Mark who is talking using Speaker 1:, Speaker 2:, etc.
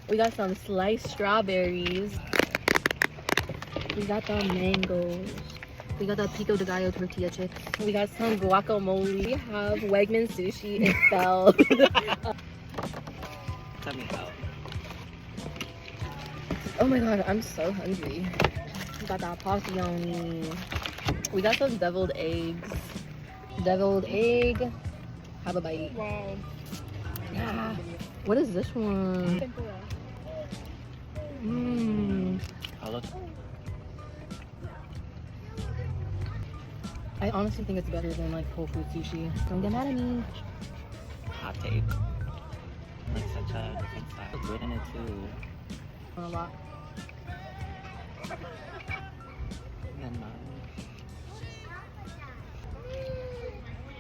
Speaker 1: We got some sliced strawberries. We got the mangoes. We got the pico de gallo tortilla chips. We got some guacamole. We have Wegman sushi. It fell.
Speaker 2: Tell me how.
Speaker 1: Oh my god, I'm so hungry. We got that porcioni. We got some deviled eggs. Deviled egg. Have a bite.
Speaker 3: Wow.
Speaker 1: Yeah. What is this one?
Speaker 3: Tempura.
Speaker 1: Mmm.
Speaker 2: Paula.
Speaker 1: I honestly think it's better than like whole food sushi. Don't get mad at me.
Speaker 2: Hot take. Like such a different style. Good in it too.
Speaker 1: A lot.
Speaker 2: And then